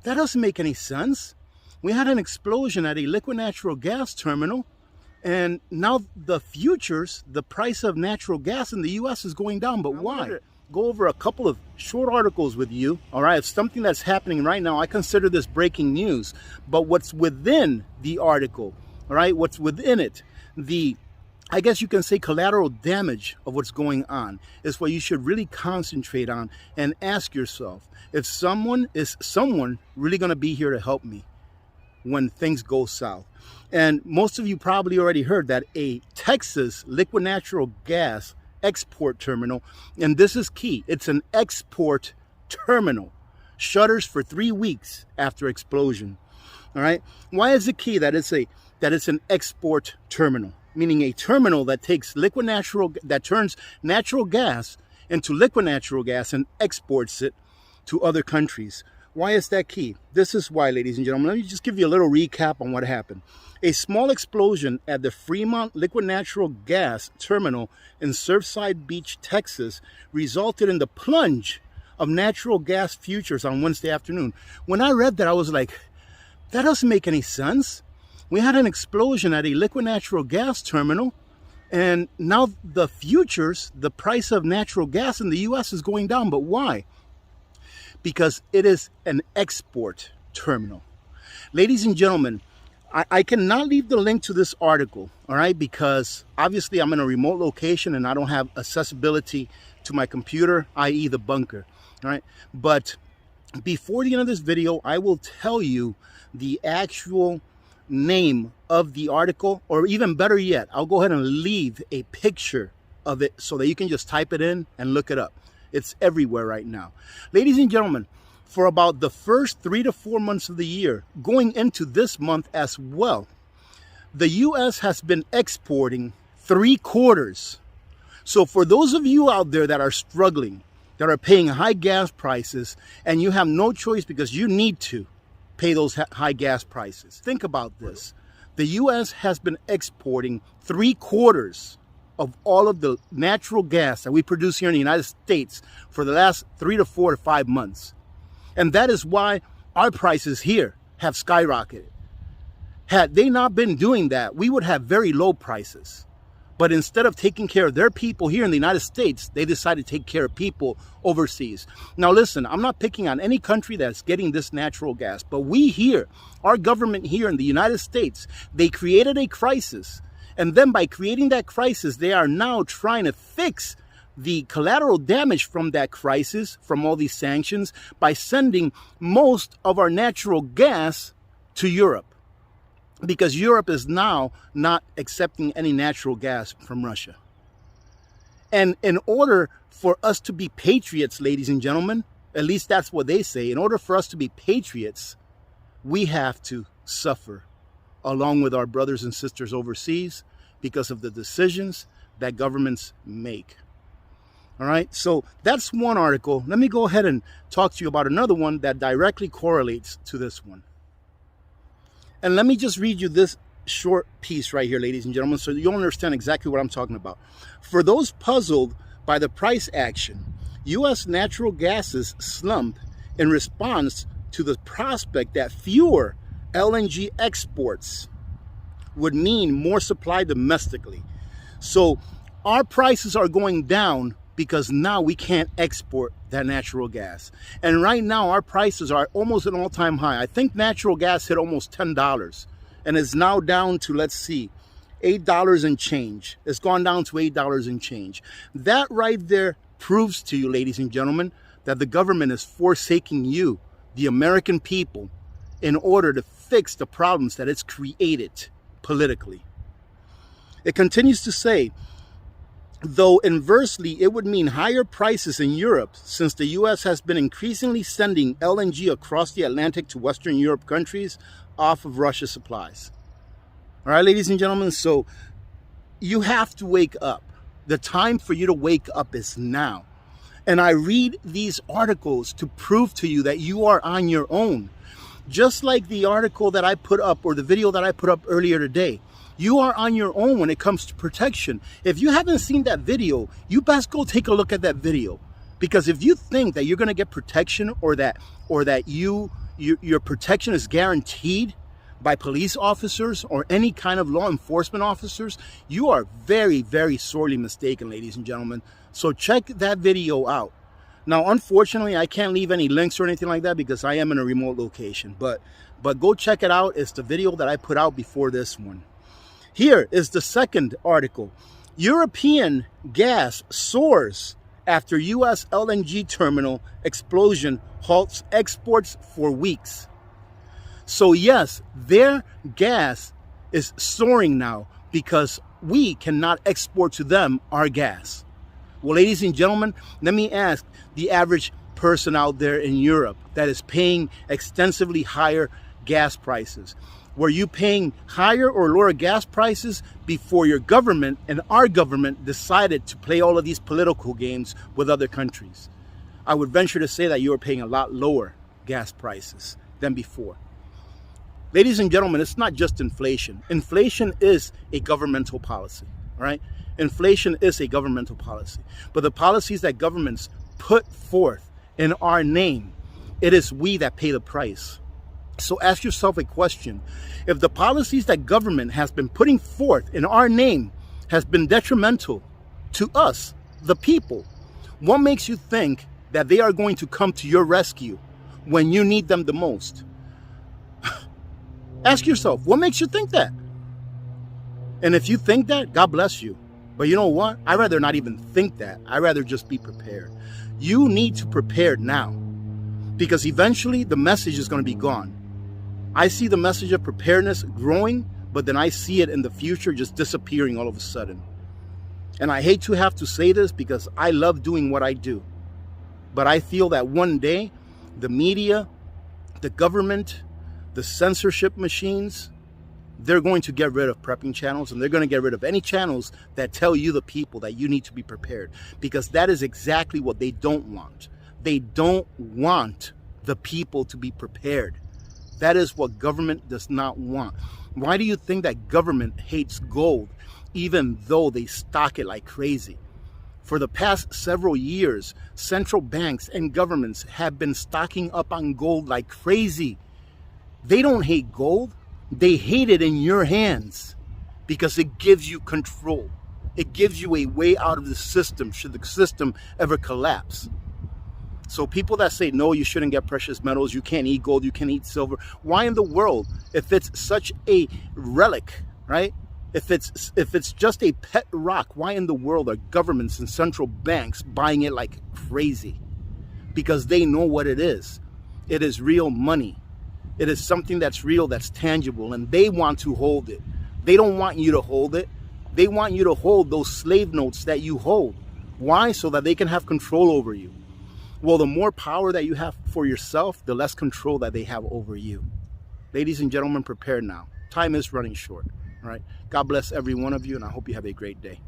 That doesn't make any sense. We had an explosion at a liquid natural gas terminal, and now the futures, the price of natural gas in the U.S. is going down. But why? Go over a couple of short articles with you. All right, it's something that's happening right now. I consider this breaking news. But what's within the article, all right, what's within it, I guess you can say collateral damage of what's going on is what you should really concentrate on and ask yourself, is someone really going to be here to help me when things go south? And most of you probably already heard that a Texas liquid natural gas export terminal, and this is key, it's an export terminal, shutters for 3 weeks after explosion. All right, why is it key that it's an export terminal? Meaning a terminal that takes that turns natural gas into liquid natural gas and exports it to other countries. Why is that key? This is why, ladies and gentlemen. Let me just give you a little recap on what happened. A small explosion at the Fremont liquid natural gas terminal in Surfside Beach, Texas, resulted in the plunge of natural gas futures on Wednesday afternoon. When I read that, I was like, that doesn't make any sense. We had an explosion at a liquid natural gas terminal, and now the futures, the price of natural gas in the U.S. is going down. But why? Because it is an export terminal. Ladies and gentlemen, I cannot leave the link to this article, all right, because obviously I'm in a remote location and I don't have accessibility to my computer, i.e. the bunker, all right? But before the end of this video, I will tell you the actual name of the article, or even better yet, I'll go ahead and leave a picture of it so that you can just type it in and look it up. It's everywhere right now. Ladies and gentlemen, for about the first 3 to 4 months of the year, going into this month as well, the U.S. has been exporting 3/4. So for those of you out there that are struggling, that are paying high gas prices, and you have no choice because you need to pay those high gas prices, think about this. The U.S. has been exporting 3/4 of all of the natural gas that we produce here in the United States for the last 3 to 4 to 5 months. And that is why our prices here have skyrocketed. Had they not been doing that, we would have very low prices. But instead of taking care of their people here in the United States, they decided to take care of people overseas. Now listen, I'm not picking on any country that's getting this natural gas, but we here, our government here in the United States, they created a crisis. And then by creating that crisis, they are now trying to fix the collateral damage from that crisis, from all these sanctions, by sending most of our natural gas to Europe. Because Europe is now not accepting any natural gas from Russia. And in order for us to be patriots, ladies and gentlemen, at least that's what they say, in order for us to be patriots, we have to suffer along with our brothers and sisters overseas because of the decisions that governments make. All right, so that's one article. Let me go ahead and talk to you about another one that directly correlates to this one. And let me just read you this short piece right here, ladies and gentlemen, so you'll understand exactly what I'm talking about. For those puzzled by the price action, U.S. natural gases slump in response to the prospect that fewer LNG exports would mean more supply domestically. So our prices are going down because now we can't export that natural gas. And right now our prices are almost at an all-time high. I think natural gas hit almost $10 and is now down to, let's see, $8 and change. It's gone down to $8 and change. That right there proves to you, ladies and gentlemen, that the government is forsaking you, the American people, in order to fix the problems that it's created politically. It continues to say, though inversely, it would mean higher prices in Europe since the U.S. has been increasingly sending LNG across the Atlantic to Western Europe countries off of Russia's supplies. All right, ladies and gentlemen, so you have to wake up. The time for you to wake up is now. And I read these articles to prove to you that you are on your own. Just like the article that I put up or the video that I put up earlier today. You are on your own when it comes to protection. If you haven't seen that video, you best go take a look at that video. Because if you think that you're going to get protection or that you your protection is guaranteed by police officers or any kind of law enforcement officers, you are very, very sorely mistaken, ladies and gentlemen. So check that video out. Now, unfortunately, I can't leave any links or anything like that because I am in a remote location. But go check it out. It's the video that I put out before this one. Here is the second article. European gas soars after U.S. LNG terminal explosion halts exports for weeks. So yes, their gas is soaring now because we cannot export to them our gas. Well, ladies and gentlemen, let me ask the average person out there in Europe that is paying extensively higher gas prices. Were you paying higher or lower gas prices before your government and our government decided to play all of these political games with other countries? I would venture to say that you were paying a lot lower gas prices than before. Ladies and gentlemen, it's not just inflation. Inflation is a governmental policy, right? Inflation is a governmental policy. But the policies that governments put forth in our name, it is we that pay the price. So ask yourself a question. If the policies that government has been putting forth in our name has been detrimental to us, the people, what makes you think that they are going to come to your rescue when you need them the most? Ask yourself, what makes you think that? And if you think that, God bless you. But you know what? I'd rather not even think that. I'd rather just be prepared. You need to prepare now because eventually the message is going to be gone. I see the message of preparedness growing, but then I see it in the future just disappearing all of a sudden. And I hate to have to say this because I love doing what I do. But I feel that one day the media, the government, the censorship machines, they're going to get rid of prepping channels, and they're going to get rid of any channels that tell you, the people, that you need to be prepared, because that is exactly what they don't want. They don't want the people to be prepared. That is what government does not want. Why do you think that government hates gold, even though they stock it like crazy? For the past several years, central banks and governments have been stocking up on gold like crazy. They don't hate gold. They hate it in your hands because it gives you control. It gives you a way out of the system should the system ever collapse. So people that say, no, you shouldn't get precious metals, you can't eat gold, you can't eat silver. Why in the world, if it's such a relic, right? If it's just a pet rock, why in the world are governments and central banks buying it like crazy? Because they know what it is. It is real money. It is something that's real, that's tangible, and they want to hold it. They don't want you to hold it. They want you to hold those slave notes that you hold. Why? So that they can have control over you. Well, the more power that you have for yourself, the less control that they have over you. Ladies and gentlemen, prepare now. Time is running short. All right. God bless every one of you, and I hope you have a great day.